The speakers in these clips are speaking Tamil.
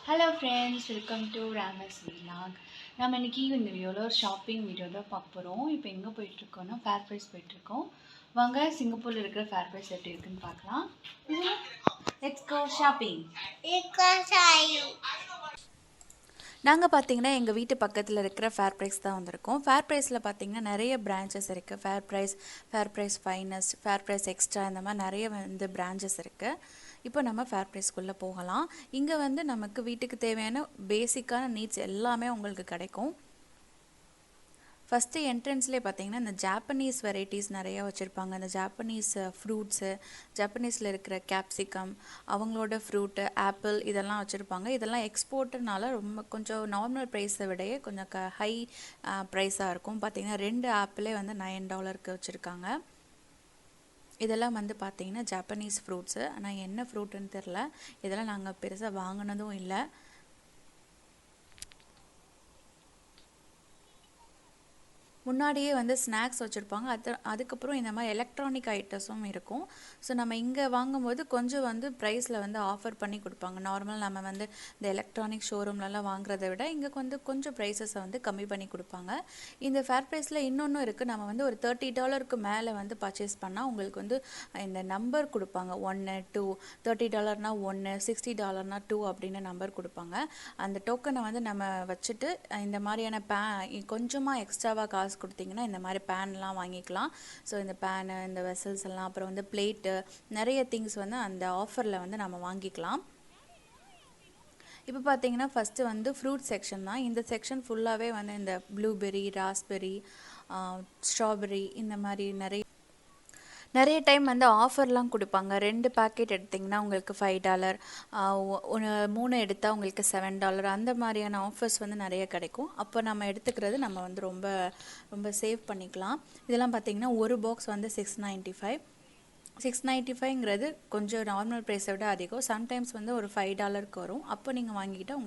Hello friends, welcome to Ramy's vlog. நம்ம இன்னைக்கு இந்த வீடியோல ஒரு ஷாப்பிங் வீடியோ தான் பார்க்க போறோம். இப்போ எங்க போயிட்டு இருக்கோம்னா ஃபேர் பிரைஸ் போயிட்டு இருக்கோம். வாங்க சிங்கப்பூர்ல இருக்கிற ஃபேர் பிரைஸ் எப்படி இருக்குன்னு பார்க்கலாம். Let's go shopping. நாங்கள் பார்த்தீங்கன்னா எங்கள் வீட்டு பக்கத்தில் இருக்கிற ஃபேர் ப்ரைஸ் தான் வந்திருக்கோம். ஃபேர் ப்ரைஸில் பார்த்தீங்கன்னா நிறைய பிரான்ச்சஸ் இருக்குது. Fair price finest, fair price extra, இந்த மாதிரி நிறைய பிரான்ச்சஸ் இருக்குது. இப்போ நம்ம ஃபேர் ப்ரைஸ்க்குள்ளே போகலாம். இங்கே நமக்கு வீட்டுக்கு தேவையான பேசிக்கான நீட்ஸ் எல்லாமே உங்களுக்கு கிடைக்கும். ஃபஸ்ட்டு என்ட்ரன்ஸ்லேயே பார்த்தீங்கன்னா இந்த ஜாப்பனீஸ் வெரைட்டிஸ் நிறையா வச்சுருப்பாங்க. அந்த ஜாப்பனீஸ் ஃப்ரூட்ஸு, ஜாப்பனீஸில் இருக்கிற கேப்சிகம், அவங்களோட ஃப்ரூட்டு, ஆப்பிள் இதெல்லாம் வச்சுருப்பாங்க. இதெல்லாம் எக்ஸ்போர்ட்டுனால ரொம்ப கொஞ்சம் நார்மல் ப்ரைஸை விடையே கொஞ்சம் ஹை ப்ரைஸாக இருக்கும். பார்த்திங்கன்னா 2 ஆப்பிளே $9 வச்சுருக்காங்க. இதெல்லாம் பார்த்தீங்கன்னா ஜாப்பனீஸ் ஃப்ரூட்ஸு. ஆனால் என்ன ஃப்ரூட்டுன்னு தெரில. இதெல்லாம் நாங்கள் பெருசாக வாங்கினதும் இல்லை. முன்னாடியே ஸ்நாக்ஸ் வச்சுருப்பாங்க. அதுக்கப்புறம் இந்த மாதிரி எலக்ட்ரானிக் ஐட்டம்ஸும் இருக்கும். ஸோ நம்ம இங்கே வாங்கும்போது கொஞ்சம் ப்ரைஸில் ஆஃபர் பண்ணி கொடுப்பாங்க. நார்மல் நம்ம இந்த எலக்ட்ரானிக் ஷோரூம்லலாம் வாங்குறத விட இங்கே கொஞ்சம் ப்ரைஸஸை கம்மி பண்ணி கொடுப்பாங்க. இந்த ஃபேர் ப்ரைஸில் இன்னொன்றும் இருக்குது. நம்ம ஒரு $30 மேலே பர்ச்சேஸ் பண்ணால் உங்களுக்கு இந்த நம்பர் கொடுப்பாங்க. 1, 2, $30னா 1, $60னா 2 அப்படின்னு நம்பர் கொடுப்பாங்க. அந்த டோக்கனை நம்ம வச்சுட்டு இந்த மாதிரியான கொஞ்சமாக எக்ஸ்ட்ராவாக காசு கொடுத்தீங்கன்னா இந்த மாதிரி பேன்லாம் வாங்கிக்கலாம். ஸோ இந்த பேனு, இந்த வெசல்ஸ் எல்லாம், அப்புறம் பிளேட்டு, நிறைய திங்ஸ் அந்த ஆஃபரில் நம்ம வாங்கிக்கலாம். இப்போ பார்த்தீங்கன்னா ஃபஸ்ட்டு ஃப்ரூட் செக்ஷன் தான். இந்த செக்ஷன் ஃபுல்லாகவே இந்த ப்ளூபெர்ரி, ராஸ்பெர்ரி, ஸ்ட்ராபெர்ரி, இந்த மாதிரி நிறைய டைம் ஆஃபர்லாம் கொடுப்பாங்க. 2 பேக்கெட் எடுத்திங்கன்னா உங்களுக்கு $5, 3 எடுத்தால் உங்களுக்கு $7, அந்த மாதிரியான ஆஃபர்ஸ் நிறைய கிடைக்கும். அப்போ நம்ம எடுத்துக்கிறது நம்ம ரொம்ப ரொம்ப சேவ் பண்ணிக்கலாம். இதெல்லாம் பார்த்திங்கன்னா ஒரு பாக்ஸ் $6.95. $6.95ங்கிறது கொஞ்சம் நார்மல் ப்ரைஸை விட அதிகம். சம்டைம்ஸ் ஒரு $5க்கு வரும். அப்போ நீங்கள் வாங்கிக்கிட்டால்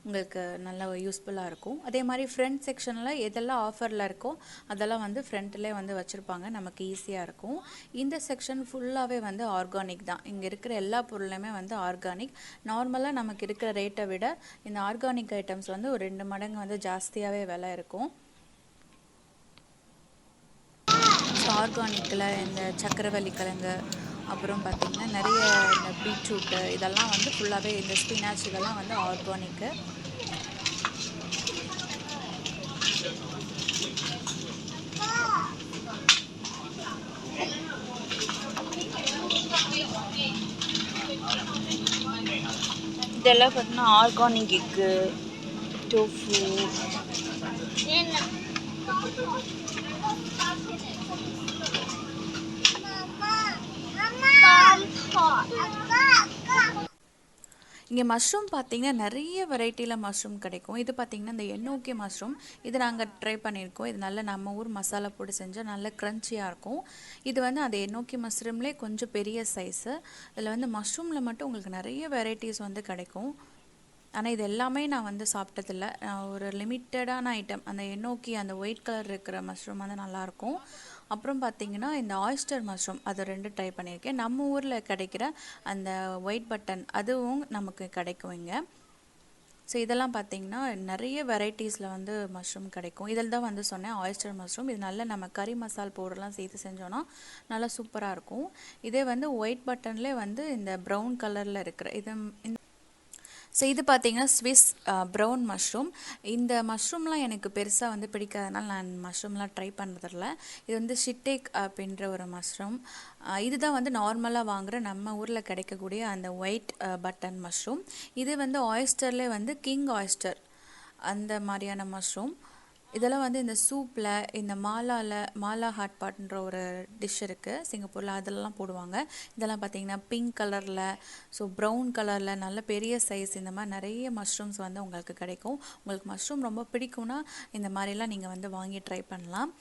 உங்களுக்கு நல்ல யூஸ்ஃபுல்லாக இருக்கும். அதே மாதிரி ஃப்ரண்ட் செக்ஷனில் எதெல்லாம் ஆஃபரில் இருக்கோ அதெல்லாம் ஃப்ரண்ட்லேயே வச்சுருப்பாங்க. நமக்கு ஈஸியாக இருக்கும். இந்த செக்ஷன் ஃபுல்லாகவே ஆர்கானிக் தான். இங்கே இருக்கிற எல்லா பொருளுமே ஆர்கானிக். நார்மலாக நமக்கு இருக்கிற ரேட்டை விட இந்த ஆர்கானிக் ஐட்டம்ஸ் ஒரு 2 மடங்கு ஜாஸ்தியாகவே விலை இருக்கும். ஆர்கானிக்கில் இந்த சக்கரவள்ளி கிழங்கு, அப்புறம் பார்த்திங்கன்னா நிறைய இந்த பீட்ரூட்டு, இதெல்லாம் ஃபுல்லாகவே இந்த ஸ்பினாச், இதெல்லாம் ஆர்கானிக்கு. இதெல்லாம் பார்த்தீங்கன்னா ஆர்கானிக் எக்கு, டோஃபு, இங்கே மஷ்ரூம் பார்த்திங்கன்னா நிறைய வெரைட்டியில் மஷ்ரூம் கிடைக்கும். இது பார்த்திங்கன்னா இந்த NTUC மஷ்ரூம், இது நாங்கள் ட்ரை பண்ணியிருக்கோம். இது நல்ல நம்ம ஊர் மசாலா போட்டு செஞ்சால் நல்ல க்ரன்ச்சியாக இருக்கும். இது அந்த NTUC மஷ்ரூம்லேயே கொஞ்சம் பெரிய சைஸு. இதில் மஷ்ரூமில் மட்டும் உங்களுக்கு நிறைய வெரைட்டிஸ் கிடைக்கும். ஆனால் இது எல்லாமே நான் சாப்பிட்டதில்ல. ஒரு லிமிட்டடான ஐட்டம், அந்த NTUC அந்த ஒயிட் கலர் இருக்கிற மஷ்ரூம் நல்லாயிருக்கும். அப்புறம் பார்த்திங்கன்னா இந்த ஆயிஸ்டர் மஷ்ரூம், அது 2 ட்ரை பண்ணியிருக்கேன். நம்ம ஊரில் கிடைக்கிற அந்த ஒயிட் பட்டன் அதுவும் நமக்கு கிடைக்கும் இங்கே. ஸோ இதெல்லாம் பார்த்திங்கன்னா நிறைய வெரைட்டிஸில் மஷ்ரூம் கிடைக்கும். இதில் தான் சொன்னேன் ஆயிஸ்டர் மஷ்ரூம். இது நல்ல நம்ம கறி மசால் பவுடர்லாம் சேர்த்து செஞ்சோன்னா நல்லா சூப்பராக இருக்கும். இதே ஒயிட் பட்டன்லேயே இந்த ப்ரௌன் கலரில் இருக்கிற ஸோ இது பார்த்திங்கன்னா ஸ்விஸ் ப்ரௌன் மஷ்ரூம். இந்த மஷ்ரூம்லாம் எனக்கு பெருசாக பிடிக்காதனால நான் மஷ்ரூம்லாம் ட்ரை பண்ணுறதில்ல. இது ஷிட்டேக் அப்படின்ற ஒரு மஷ்ரூம். இதுதான் நார்மலாக வாங்குகிற நம்ம ஊரில் கிடைக்கக்கூடிய அந்த ஒயிட் பட்டன் மஷ்ரூம். இது ஆயிஸ்டர்லேயே கிங் ஆயிஸ்டர் அந்த மாதிரியான மஷ்ரூம். இதெல்லாம் இந்த சூப்பில், இந்த மாலா ஹாட் பாட்ன்ற ஒரு டிஷ் இருக்குது சிங்கப்பூரில், அதெல்லாம் போடுவாங்க. இதெல்லாம் பார்த்திங்கன்னா பிங்க் கலரில், ஸோ ப்ரௌன் கலரில் நல்ல பெரிய சைஸ், இந்த மாதிரி நிறைய மஷ்ரூம்ஸ் உங்களுக்கு கிடைக்கும். உங்களுக்கு மஷ்ரூம் ரொம்ப பிடிக்கும்னா இந்த மாதிரிலாம் நீங்கள் வாங்கி ட்ரை பண்ணலாம்.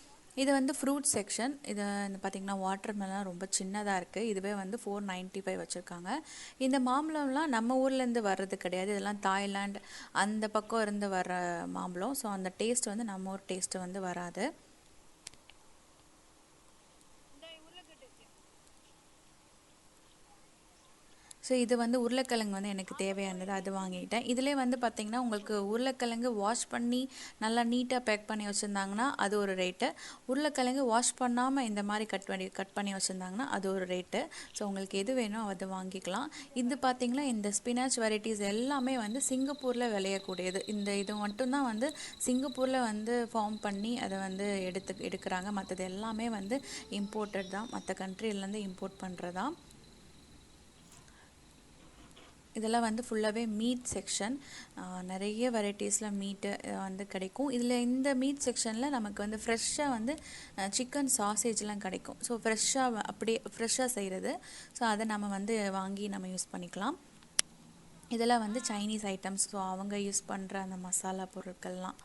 இது ஃப்ரூட் செக்ஷன். இது பார்த்திங்கன்னா வாட்டர் மெலன் ரொம்ப சின்னதாக இருக்குது. இதுவே $4.95 வச்சுருக்காங்க. இந்த மாம்பழம்லாம் நம்ம ஊர்லேருந்து வர்றது கிடையாது. இதெல்லாம் தாய்லாந்து அந்த பக்கம் இருந்து வர்ற மாம்பழம். ஸோ அந்த டேஸ்ட் நம்ம ஊர் டேஸ்ட்டு வராது. ஸோ இது வந்து உருளைக்கிழங்கு வந்து எனக்கு தேவையானது, அது வாங்கிட்டேன். இதிலே வந்து பார்த்திங்கன்னா உங்களுக்கு உருளைக்கிழங்கு வாஷ் பண்ணி நல்லா நீட்டாக பேக் பண்ணி வச்சுருந்தாங்கன்னா அது ஒரு ரேட்டு, உருளைக்கிழங்கு வாஷ் பண்ணாமல் இந்த மாதிரி கட் பண்ணி வச்சுருந்தாங்கன்னா அது ஒரு ரேட்டு. ஸோ உங்களுக்கு எது வேணும் அது வாங்கிக்கலாம். இது பார்த்திங்கன்னா இந்த ஸ்பினாச் வெரைட்டிஸ் எல்லாமே வந்து சிங்கப்பூரில் விளையக்கூடியது. இது மட்டும்தான் வந்து சிங்கப்பூரில் வந்து ஃபார்ம் பண்ணி அதை வந்து எடுக்கிறாங்க. மற்றது எல்லாமே வந்து இம்போர்ட்டட் தான், மற்ற கண்ட்ரிலேருந்து இம்போர்ட் பண்ணுறதா. இதெல்லாம் வந்து ஃபுல்லாகவே மீட் செக்ஷன், நிறைய வெரைட்டிஸில் மீட்டு வந்து கிடைக்கும். இதில் இந்த மீட் செக்ஷனில் நமக்கு வந்து ஃப்ரெஷ்ஷாக வந்து சிக்கன் சாசேஜ்லாம் கிடைக்கும். ஸோ அப்படியே ஃப்ரெஷ்ஷாக செய்கிறது. ஸோ அதை நம்ம வந்து வாங்கி நம்ம யூஸ் பண்ணிக்கலாம். இதெல்லாம் வந்து சைனீஸ் ஐட்டம்ஸ், ஸோ அவங்க யூஸ் பண்ணுற அந்த மசாலா பொருட்கள்லாம்.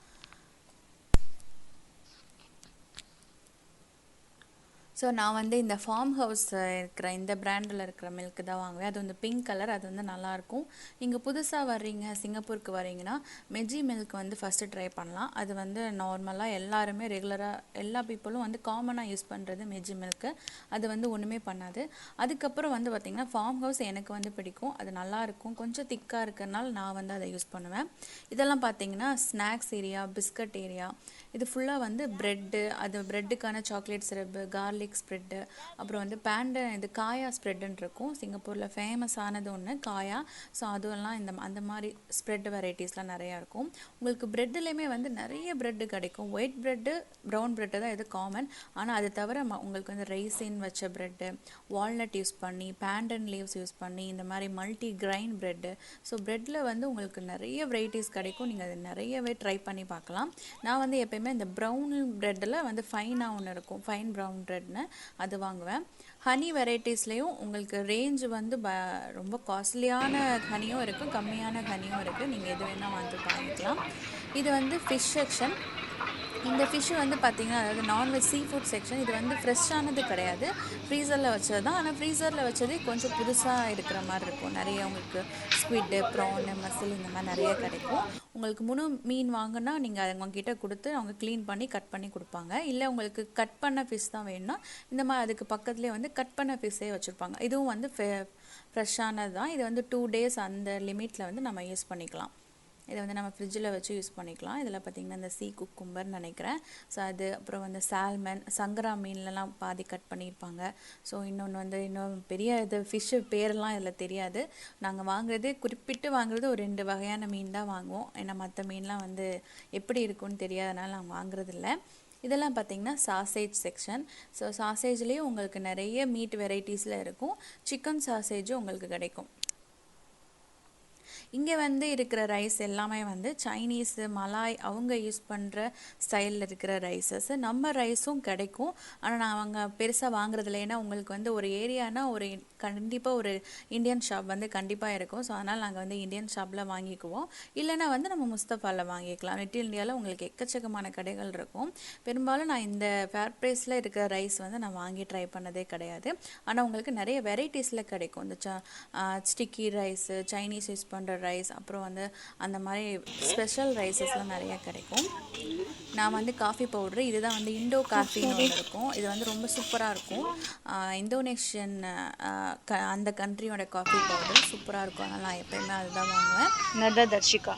ஸோ நான் வந்து இந்த ஃபார்ம் ஹவுஸ் இருக்கிற இந்த பிராண்டில் இருக்கிற மில்க்கு தான் வாங்குவேன். அது வந்து பிங்க் கலர், அது வந்து நல்லாயிருக்கும். நீங்கள் புதுசாக வர்றீங்க, சிங்கப்பூருக்கு வரீங்கன்னா மெஜி மில்க் வந்து ஃபஸ்ட்டு ட்ரை பண்ணலாம். அது வந்து நார்மலாக எல்லாருமே ரெகுலராக எல்லா பீப்புளும் வந்து காமனாக யூஸ் பண்ணுறது மெஜி மில்க்கு. அது வந்து ஒன்றுமே பண்ணாது. அதுக்கப்புறம் வந்து பார்த்திங்கன்னா ஃபார்ம் ஹவுஸ் எனக்கு வந்து பிடிக்கும், அது நல்லாயிருக்கும். கொஞ்சம் திக்காக இருக்கிறனால நான் வந்து அதை யூஸ் பண்ணுவேன். இதெல்லாம் பார்த்திங்கன்னா ஸ்நாக்ஸ் ஏரியா, பிஸ்கட் ஏரியா, இது ஃபுல்லாக வந்து ப்ரெட்டு, அது ப்ரெட்டுக்கான சாக்லேட் சிரப்பு, கார்லிக் ஸ்ப்ரெட்டு, அப்புறம் வந்து இது காயா ஸ்ப்ரெட்டுன்னு இருக்கும். சிங்கப்பூரில் ஃபேமஸானது ஒன்று காயா. ஸோ அதுவெல்லாம் அந்த மாதிரி ஸ்ப்ரெட் வெரைட்டிஸ்லாம் நிறையா இருக்கும். உங்களுக்கு ப்ரெட்டுலேயுமே வந்து நிறைய ப்ரெட்டு கிடைக்கும். ஒயிட் ப்ரெட்டு, ப்ரௌன் ப்ரெட்டு தான் இது காமன். ஆனால் அது தவிர உங்களுக்கு வந்து ரைசின் வச்ச ப்ரெட்டு, வால்நட் யூஸ் பண்ணி, பேண்டன் லீவ்ஸ் யூஸ் பண்ணி, இந்த மாதிரி மல்டி கிரைன் ப்ரெட்டு. ஸோ ப்ரெட்டில் வந்து உங்களுக்கு நிறைய வெரைட்டிஸ் கிடைக்கும். நீங்கள் அதை நிறையவே ட்ரை பண்ணி பார்க்கலாம். நான் வந்து எப்பயுமே இந்த ப்ரௌன் ப்ரெட்டில் வந்து ஃபைனாக ஒன்று இருக்கும், ஃபைன் ப்ரௌன் ப்ரெட்னு, அது வாங்குவேன். ஹனி வெரைட்டிஸ்லேயும் உங்களுக்கு ரேஞ்ச் வந்து ரொம்ப காஸ்ட்லியான ஹனியும் இருக்குது, கம்மியான ஹனியும் இருக்குது. நீங்கள் எது வேணால் வாங்கிக்கலாம். இது வந்து ஃபிஷ் செக்ஷன். இந்த ஃபிஷ்ஷு வந்து பார்த்திங்கன்னா அதாவது நான்வெஜ் சீ ஃபுட் செக்ஷன். இது வந்து ஃப்ரெஷ்ஷானது கிடையாது, ஃப்ரீசரில் வச்சது தான். ஆனால் ஃப்ரீசரில் வச்சதே கொஞ்சம் புதுசாக இருக்கிற மாதிரி இருக்கும். நிறைய உங்களுக்கு ஸ்குவிட்டு, ப்ரானு, மசில் இந்த மாதிரி நிறைய கிடைக்கும். உங்களுக்கு முழு மீன் வாங்கினா நீங்கள் அவங்கக்கிட்ட கொடுத்து அவங்க க்ளீன் பண்ணி கட் பண்ணி கொடுப்பாங்க. இல்லை உங்களுக்கு கட் பண்ண ஃபிஷ் தான் வேணும்னா இந்த மாதிரி அதுக்கு பக்கத்துலேயே வந்து கட் பண்ண ஃபிஷ்ஷே வச்சுருப்பாங்க. இதுவும் வந்து ஃப்ரெஷ்ஷானது தான். இது வந்து 2 days அந்த லிமிட்டில் வந்து நம்ம யூஸ் பண்ணிக்கலாம். இதை வந்து நம்ம ஃப்ரிட்ஜில் வச்சு யூஸ் பண்ணிக்கலாம். இதில் பார்த்திங்கன்னா இந்த சீ குக்கும்பர்னு நினைக்கிறேன். ஸோ அது அப்புறம் வந்து சால்மன், சங்கரா மீன்லலாம் பாதி கட் பண்ணியிருப்பாங்க. ஸோ இன்னொன்று வந்து இன்னும் பெரிய இது ஃபிஷ்ஷு பேரெல்லாம் இதில் தெரியாது. நாங்கள் வாங்குறது குறிப்பிட்டு வாங்குறது ஒரு 2 வகையான மீன் தான் வாங்குவோம். ஏன்னா மற்ற மீன்லாம் வந்து எப்படி இருக்குன்னு தெரியாதனால நாங்கள் வாங்குறதில்ல. இதெல்லாம் பார்த்திங்கன்னா சாசேஜ் செக்ஷன். ஸோ சாசேஜ்லேயும் உங்களுக்கு நிறைய மீட் வெரைட்டிஸில் இருக்கும். சிக்கன் சாசேஜும் உங்களுக்கு கிடைக்கும். இங்கே வந்து இருக்கிற ரைஸ் எல்லாமே வந்து சைனீஸு, மலாய் அவங்க யூஸ் பண்ணுற ஸ்டைலில் இருக்கிற ரைஸஸ். நம்ம ரைஸும் கிடைக்கும், ஆனால் நான் அவங்க பெருசாக வாங்குறதில்ல. ஏன்னா உங்களுக்கு வந்து ஒரு ஏரியானா ஒரு கண்டிப்பாக ஒரு இந்தியன் ஷாப் வந்து கண்டிப்பாக இருக்கும். ஸோ அதனால் நாங்கள் வந்து இந்தியன் ஷாப்பில் வாங்கிக்குவோம். இல்லைனா வந்து நம்ம முஸ்தஃபாவில் வாங்கிக்கலாம். லிட்டில் இந்தியாவில் உங்களுக்கு எக்கச்சக்கமான கடைகள் இருக்கும். பெரும்பாலும் நான் இந்த ஃபேர் ப்ரைஸில் இருக்கிற ரைஸ் வந்து நான் வாங்கி ட்ரை பண்ணதே கிடையாது. ஆனால் உங்களுக்கு நிறைய வெரைட்டிஸில் கிடைக்கும். இந்த ஸ்டிக்கி ரைஸு, சைனீஸ் யூஸ் பண்ணுற ரைஸ், அப்புறம் வந்து அந்த மாதிரி ஸ்பெஷல் ரைஸஸ்லாம் நிறையா கிடைக்கும். நான் வந்து காஃபி பவுட்ரு, இதுதான் வந்து இண்டோ காஃபின்னு ஒன்று இருக்கும். இது வந்து ரொம்ப சூப்பராக இருக்கும். இந்தோனேஷியன் அந்த கண்ட்ரியோட காஃபி பவுடர் சூப்பராக இருக்கும். அதனால் நான் எப்போயுமே அதுதான் வாங்குவேன். தர்ஷிகா,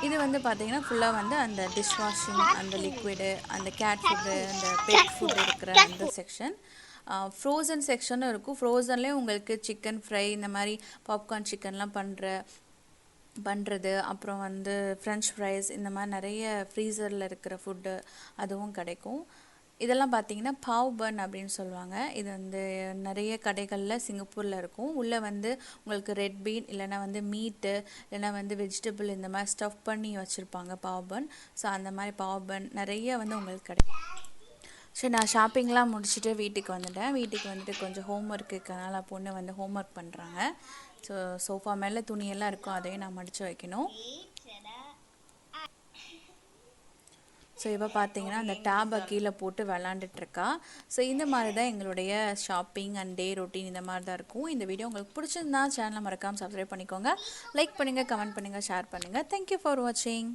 இது வந்து பார்த்திங்கன்னா ஃபுல்லாக வந்து அந்த டிஷ் வாஷிங், அந்த லிக்விடு, அந்த கேட் ஃபுட்டு, அந்த பெட் ஃபுட் இருக்கிற அந்த செக்ஷன். ஃப்ரோசன் செக்ஷனும் இருக்கும். ஃப்ரோசன்லேயும் உங்களுக்கு சிக்கன் ஃப்ரை, இந்த மாதிரி பாப்கார்ன் சிக்கன்லாம் பண்ணுறது, அப்புறம் வந்து ஃப்ரெஞ்ச் ஃப்ரைஸ், இந்த மாதிரி நிறைய ஃப்ரீசரில் இருக்கிற ஃபுட்டு அதுவும் கிடைக்கும். இதெல்லாம் பார்த்திங்கன்னா பாவ் பன் அப்படின்னு சொல்லுவாங்க. இது வந்து நிறைய கடைகளில் சிங்கப்பூரில் இருக்கும். உள்ளே வந்து உங்களுக்கு ரெட் பீன், இல்லைனா வந்து மீட்டு, இல்லைனா வந்து வெஜிடபிள், இந்த மாதிரி ஸ்டஃப் பண்ணி வச்சுருப்பாங்க பாவ் பன். ஸோ அந்த மாதிரி பாவ் பன் நிறைய வந்து உங்களுக்கு கிடைக்கும். சரி, நான் ஷாப்பிங்லாம் முடிச்சுட்டு வீட்டுக்கு வந்துட்டு கொஞ்சம் ஹோம் ஒர்க் இருக்கனால பொண்ணு வந்து ஹோம் ஒர்க் பண்ணுறாங்க. ஸோ சோஃபா மேலே துணியெல்லாம் இருக்கும், அதையும் நான் மடித்து வைக்கணும். ஸோ இப்போ பார்த்தீங்கன்னா அந்த டேபை கீழே போட்டு விளாண்டுட்ருக்கா. ஸோ இந்த மாதிரி தான் எங்களுடைய ஷாப்பிங் அண்ட் டே ரொட்டீன் இந்த மாதிரி தான் இருக்கும். இந்த வீடியோ உங்களுக்கு பிடிச்சிருந்தா சேனலை மறக்காமல் சப்ஸ்கிரைப் பண்ணிக்கோங்க, லைக் பண்ணுங்கள், கமெண்ட் பண்ணுங்கள், ஷேர் பண்ணுங்கள். தேங்க்யூ ஃபார் வாட்சிங்.